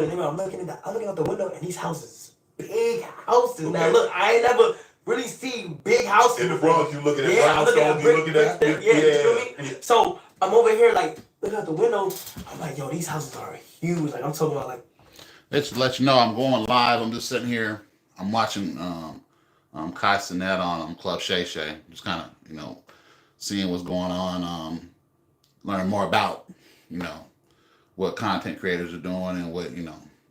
I'm looking out the window, and these houses, big houses. Okay. Now look, I ain't never really see big houses in the Bronx. You looking at brownstones, you looking at you feel me? Yeah. So I'm over here like looking out the window. I'm like, yo, these houses are huge. Like I'm talking about like. Let's let you know I'm going live. I'm just sitting here. I'm watching Kai Cenat on Club Shay Shay. Just kind of seeing what's going on. Learn more about what content creators are doing and what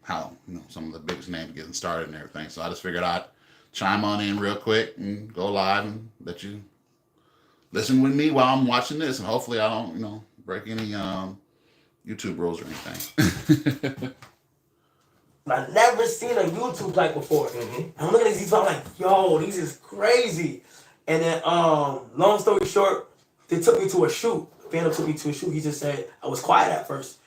how some of the biggest names getting started and everything. So I just figured I'd chime on in real quick and go live and let you listen with me while I'm watching this, and hopefully I don't break any YouTube rules or anything. I've never seen a YouTube like before. And I'm looking at these, I'm like, yo, these is crazy. And then, long story short, they took me to a shoot. Phantom took me to a shoot. He just said, I was quiet at first.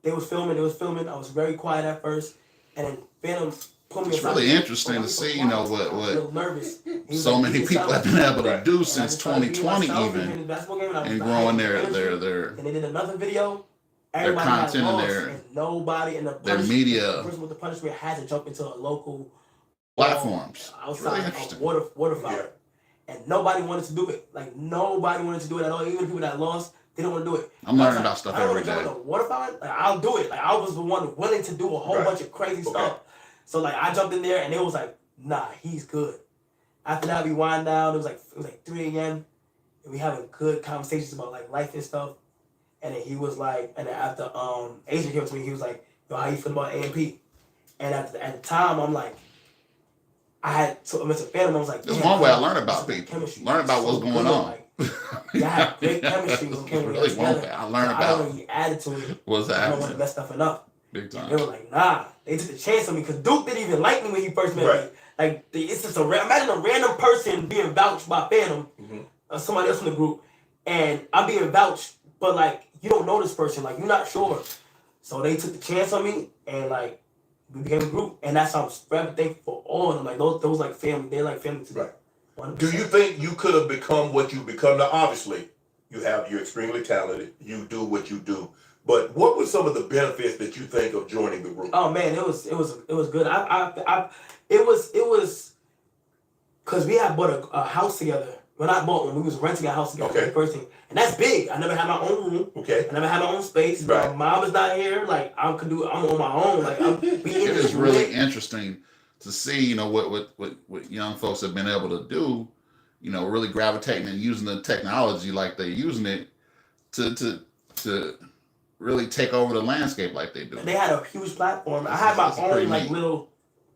They was filming. I was very quiet at first. And then Phantom put me It's really interesting to see, what so many people have been able to do since 2020 even. And growing their And they did another video. Their content and nobody in their media. The person with the punishment had to jump into a local platforms. Outside a water fountain. And nobody wanted to do it. Like nobody wanted to do it at all. Even the people that lost, they don't want to do it. I'm learning about stuff every day. I don't want to jump in a water fountain. Like I'll do it. Like I was the one willing to do a whole bunch of crazy stuff. So like I jumped in there and it was like, nah, he's good. After that we wind down. It was like 3 a.m. and we having good conversations about like life and stuff. And then he was like, and then after Asian came to me, he was like, yo, how you feel about A&P? And at the time, I'm like, so Mr. Phantom, I was like, there's one way I learn about people. Learn about what's going on. Like, I had great chemistry with Kim. Really one way I learn about. I don't really added to it. What's that? I don't want to mess stuff up. Big time. They were like, nah. They took a chance on me because Duke didn't even like me when he first met me. Like, it's just imagine a random person being vouched by Phantom, or somebody else in the group, and I'm being vouched, but like, you don't know this person, like you're not sure. So they took the chance on me and like we became a group, and that's how I'm forever thankful for all of them. Like those like family, they're like family to me. Right. 100%. Do you think you could have become what you become? Now obviously you're extremely talented, you do what you do. But what were some of the benefits that you think of joining the group? Oh man, it was good. It was because we had bought a house together. When I bought one, we was renting a house together. Okay. The first thing, and that's big. I never had my own room. Okay. I never had my own space. Right. My mom is not here. Like I'm on my own. Like it is really interesting to see, what young folks have been able to do. Really gravitating and using the technology like they're using it to really take over the landscape like they do. They had a huge platform. I had my own like little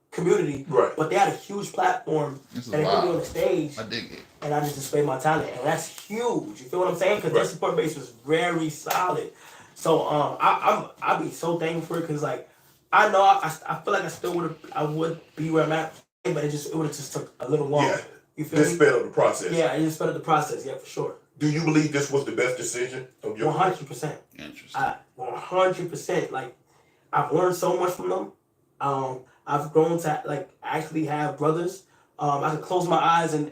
community, right? But they had a huge platform, and they put me on the stage. I dig it. And I just displayed my talent, and that's huge. You feel what I'm saying? Because their support base was very solid. So I'd be so thankful for it because like I know I feel like I would be where I'm at, but it would have just took a little longer. Yeah. You feel me? Sped up the process. Yeah, it just sped up the process. Yeah, for sure. Do you believe this was the best decision of your 100%. Interesting. 100%. Like I've learned so much from them. I've grown to like actually have brothers. I can close my eyes and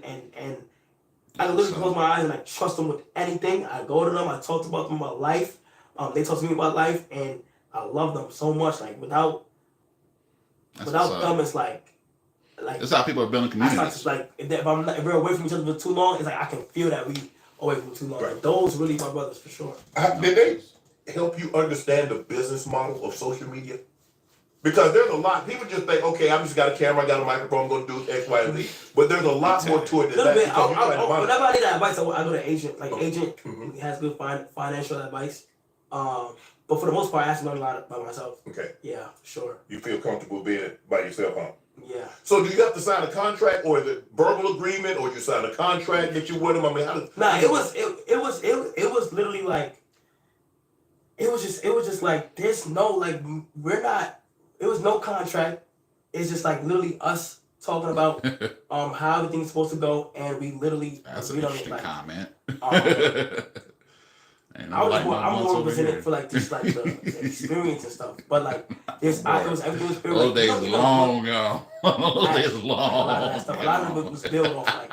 I can literally close my eyes and I trust them with anything. I go to them. I talk about them about life. They talk to me about life, and I love them so much. Like without them, it's like that's how people are building communities. Like if we're away from each other for too long, it's like I can feel that we away from too long. Right. Like, those really my brothers for sure. Did they help you understand the business model of social media? Because there's a lot. People just think, okay, I just got a camera, I got a microphone, I'm going to do X, Y, and Z. But there's a lot more to it than that. Whenever I need that advice, I go to an agent. Like, agent has good financial advice. But for the most part, I have to learn a lot by myself. Okay. Yeah, for sure. You feel comfortable being by yourself, huh? Yeah. So do you have to sign a contract, or is it verbal agreement, or you sign a contract that you with them? I mean, how does? Nah, it was literally like, it was just like, there's no, like, we're not. It was no contract. It's just like literally us talking about how everything's supposed to go, and we literally. That's an interesting comment. I'm more represented for like just like the experience and stuff, but like everything was built. Those days long ago. Those days long. A lot of it was built off like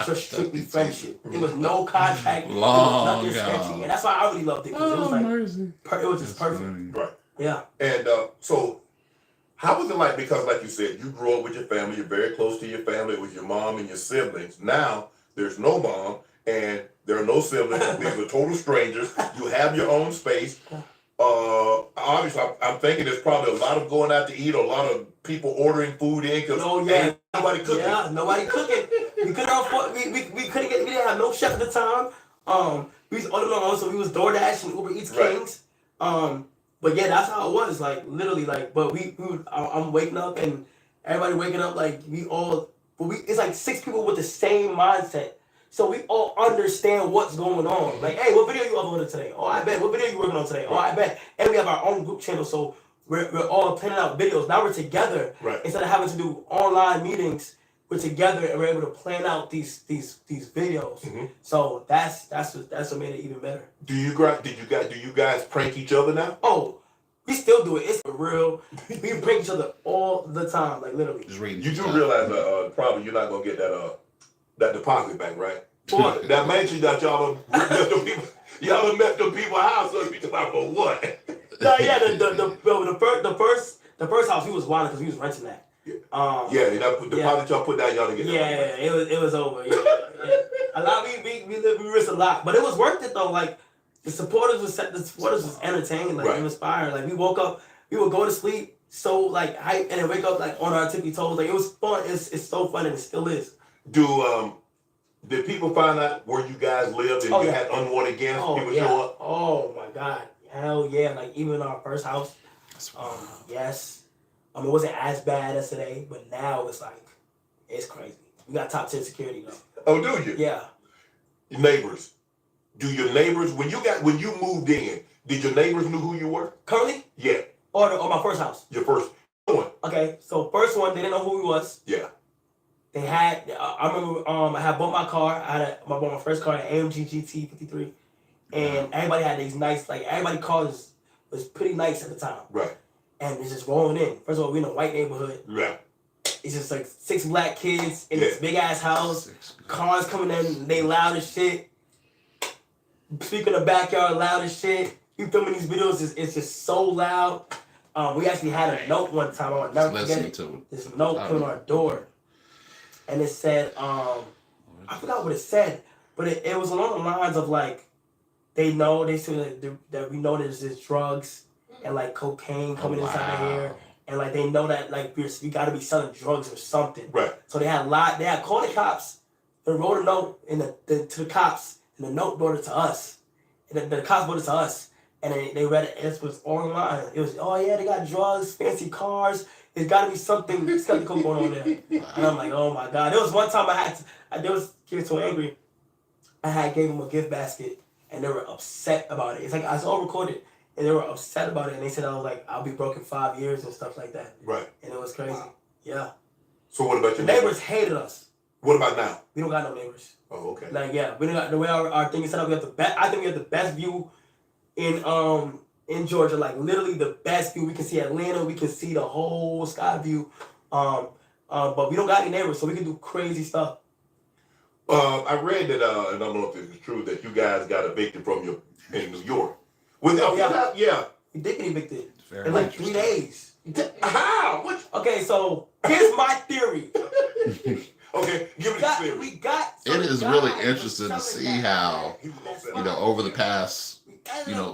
just strictly friendship. There was no contract. Long ago. Sketchy, and that's why I really loved it because it was like it was just perfect. Right. Yeah. And so How was it like? Because like you said, you grew up with your family. You're very close to your family. It was your mom and your siblings. Now there's no mom and there are no siblings. These are total strangers. You have your own space. Obviously, I'm thinking there's probably a lot of going out to eat, a lot of people ordering food in because ain't nobody cooking. Yeah, nobody cooking. We couldn't afford. We couldn't get. We didn't have no chef at the time. We was ordering on, so we was DoorDash and Uber Eats Kings. But yeah, that's how it was. Like literally, like. But I'm waking up and everybody waking up like we all. But it's like 6 people with the same mindset. So we all understand what's going on. Like, hey, what video you uploaded today? Oh, I bet. What video you working on today? Oh, I bet. And we have our own group channel, so we're all planning out videos. Now we're together. Right. Instead of having to do online meetings, we're together and we're able to plan out these videos. Mm-hmm. So that's what made it even better. Do you guys prank each other now? Oh, we still do it. It's for real. We prank each other all the time, like literally. Just reading. You do realize probably you're not gonna get that deposit back, right? What? That mansion that y'all done met them people. Y'all done met them people house. So you talking for what? No, yeah, the first house we was wilding because we was renting that. That deposit y'all put down, y'all didn't get that. Yeah, it was over. Yeah. A lot we risked a lot, but it was worth it though. Like the supporters was entertaining, like inspiring. Like we woke up, we would go to sleep so like hype, and then wake up like on our tippy toes. Like it was fun. It's so fun, and it still is. Did people find out where you guys lived and you had unwanted guests? People show up? Oh my God, hell yeah! Like even in our first house, yes. It wasn't as bad as today, but now it's like it's crazy. We got top 10 security though. Oh, do you? Yeah. Your neighbors. Do your neighbors when you moved in? Did your neighbors know who you were? Currently? Yeah. Or my first house. Your first one. Okay, so first one they didn't know who he was. Yeah. They had, I remember, I had bought my car. I bought my first car, an AMG GT 53, and everybody had these nice, like everybody cars was pretty nice at the time. Right. And it's just rolling in. First of all, we're in a white neighborhood. Yeah. It's just like 6 black kids in this big ass house. Cars coming in, they loud as shit. Speaker in the backyard, loud as shit. You filming these videos, it's just so loud. We actually had a note one time. I'll never forget it. This note coming on our door. And it said, I forgot what it said, but it was along the lines of like, they said that we know there's this drugs and like cocaine coming inside of here. And like they know that like we gotta be selling drugs or something. Right. So they had called the cops, they wrote a note to the cops, and the note brought it to us. And the cops brought it to us. And they read it, it was online. It was, oh yeah, they got drugs, fancy cars. There's gotta be something skeptical going on there. And I'm like, oh my God. There was one time there was kids so angry. Gave them a gift basket and they were upset about it. It's like I was all recorded and they were upset about it and they said I was like, I'll be broke in 5 years and stuff like that. Right. And it was crazy. Yeah. So what about your neighbors hated us. What about now? We don't got no neighbors. Oh, okay. Like we don't got the way our thing is set up, we have the best I think we have the best view in Georgia, like literally the best view. We can see Atlanta, we can see the whole sky view. But we don't got any neighbors, so we can do crazy stuff. I read that, and I don't know if it's true, that you guys got evicted in New York. We did get evicted in like 3 days. How? What? Okay, so here's my theory. Okay, give me the theory. It is really interesting to see how, over the past,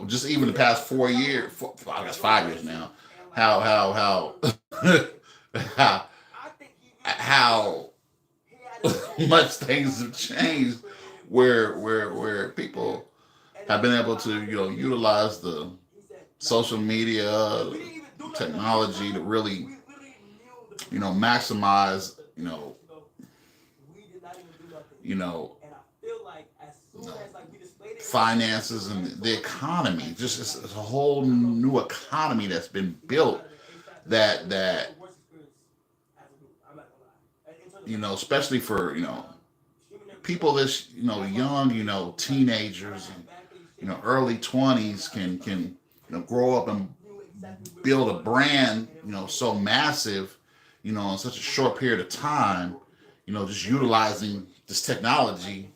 just even the past 4 years, I guess 5 years now, how much things have changed, where people have been able to utilize the social media technology to really maximize finances and the economy. Just it's a whole new economy that's been built that especially for people this young teenagers and early 20s can grow up and build a brand so massive in such a short period of time, just utilizing this technology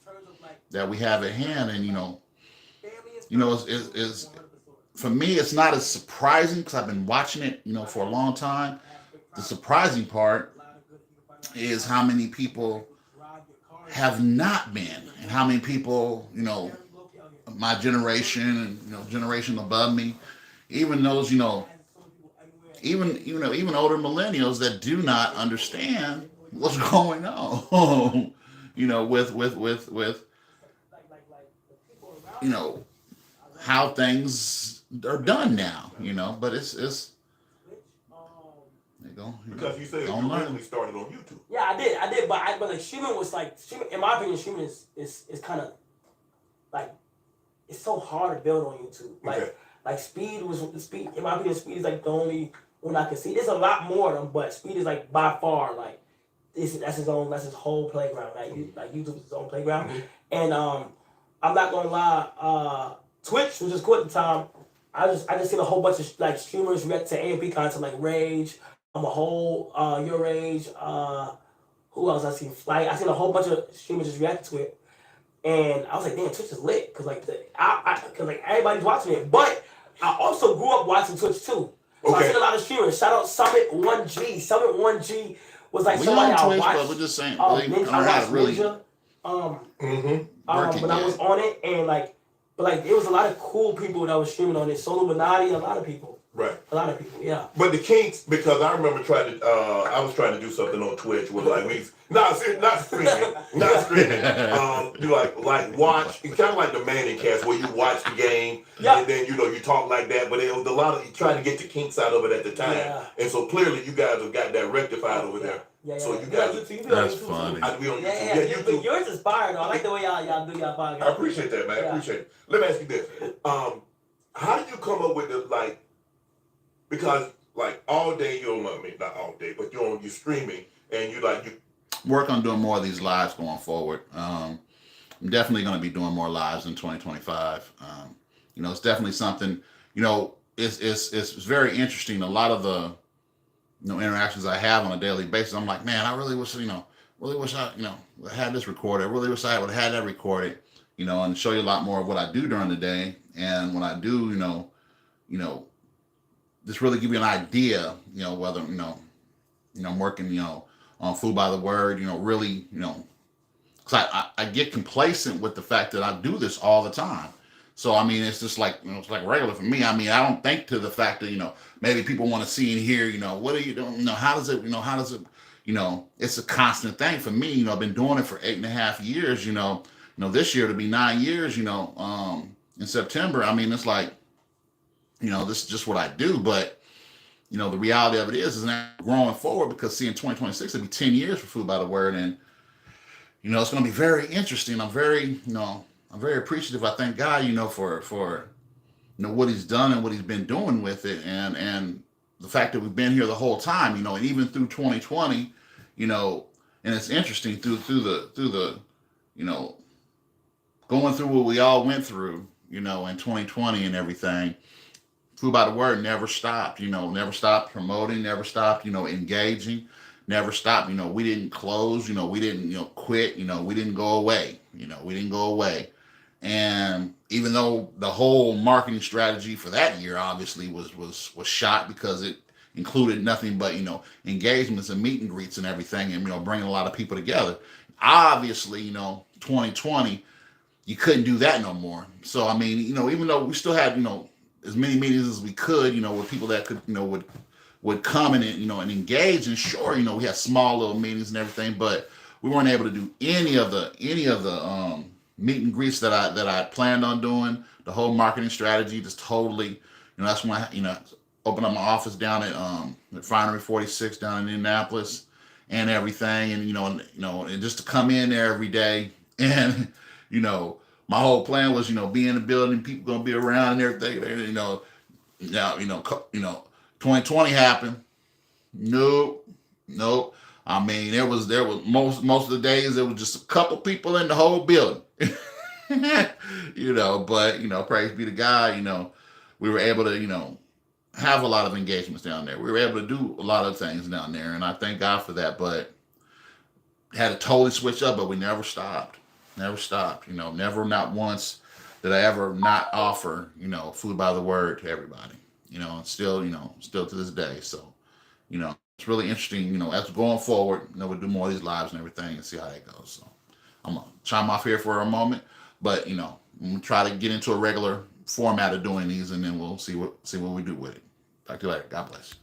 that we have at hand. And is for me, it's not as surprising because I've been watching it for a long time, the surprising part is how many people have not been, and how many people, my generation and generation above me, even those, even older millennials that do not understand what's going on, with how things are done now, but it's there you go. Because you said you Don't learn. originally started on YouTube. Yeah, I did, but like streaming was like streaming. In my opinion, streaming is kind of like it's so hard to build on YouTube. Like speed was speed. In my opinion, speed is like the only one I can see. There's a lot more of them, but speed is like by far like that's his whole playground. Like YouTube is his own playground, and I'm not gonna lie. Twitch was just cool at the time. I just seen a whole bunch of like streamers react to AMP content like Rage. I'm a whole Your Age. Who else I seen? Like I seen a whole bunch of streamers just react to it, and I was like, damn, Twitch is lit because because like everybody's watching it. But I also grew up watching Twitch too. So I seen a lot of streamers. Shout out Summit 1G. Summit 1G was like somebody I watched. But we're just saying, I watched Ninja. When I was on it, and but there was a lot of cool people that was streaming on it. Solo Minati, a lot of people. Right. A lot of people, yeah. But the kinks, because I remember I was trying to do something on Twitch with like these, not streaming, you like watch, it's kind of like the Manning cast where you watch the game and then you talk like that. But it was a lot of trying to get the kinks out of it at the time, and so clearly you guys have got that rectified over there. Yeah. So you guys, that's funny. I be on YouTube. But yours is fire though. I like the way y'all do y'all podcast. I appreciate that, man. I appreciate it. Let me ask you this: how do you come up with the because all day you're not all day, but you're streaming and you work on doing more of these lives going forward. I'm definitely going to be doing more lives in 2025. It's definitely something. It's very interesting. A lot of the interactions I have on a daily basis, I'm like, man, I really wish I had this recorded. I really wish I would have had that recorded. And show you a lot more of what I do during the day, and when I do, just really give you an idea, whether, I'm working, on Food by the Word, really, because I get complacent with the fact that I do this all the time. So, I mean, it's just like, it's like regular for me. I mean, I don't think to the fact that, maybe people want to see and hear, what are you doing? How does it, it's a constant thing for me. I've been doing it for 8.5 years, this year to be 9 years, in September. I mean, it's like, this is just what I do. But, the reality of it is now growing forward, because in 2026, it'll be 10 years for Food by the Word. And, it's going to be very interesting. I'm very appreciative. I thank God, for what he's done and what he's been doing with it. And the fact that we've been here the whole time, and even through 2020, and it's interesting through the, going through what we all went through, in 2020 and everything. Food by the Word never stopped, never stopped promoting, never stopped, engaging, never stopped. We didn't close, we didn't, quit, we didn't go away, we didn't go away. And even though the whole marketing strategy for that year obviously was shot, because it included nothing but, engagements and meet and greets and everything, and, bringing a lot of people together. Obviously, 2020, you couldn't do that no more. So, I mean, even though we still had, as many meetings as we could, with people that could, would come and, and engage. And sure, we had small little meetings and everything, but we weren't able to do any of the meet and greets that I planned on doing. The whole marketing strategy just totally, that's when I, opened up my office down at Refinery 46 down in Indianapolis and everything. And, and just to come in there every day and, my whole plan was, be in the building, people gonna be around and everything. Now, 2020 happened. Nope. I mean, there was most of the days there was just a couple people in the whole building. But praise be to God. We were able to have a lot of engagements down there. We were able to do a lot of things down there, and I thank God for that. But had to totally switch up, but we never stopped. Never stopped. Never, not once did I ever not offer, Food by the Word to everybody. And still to this day. So, it's really interesting, you know, as we're going forward, you know, we'll do more of these lives and everything and see how that goes. So I'm gonna chime off here for a moment, but you know, I'm gonna try to get into a regular format of doing these, and then we'll see what we do with it. Talk to you later. God bless.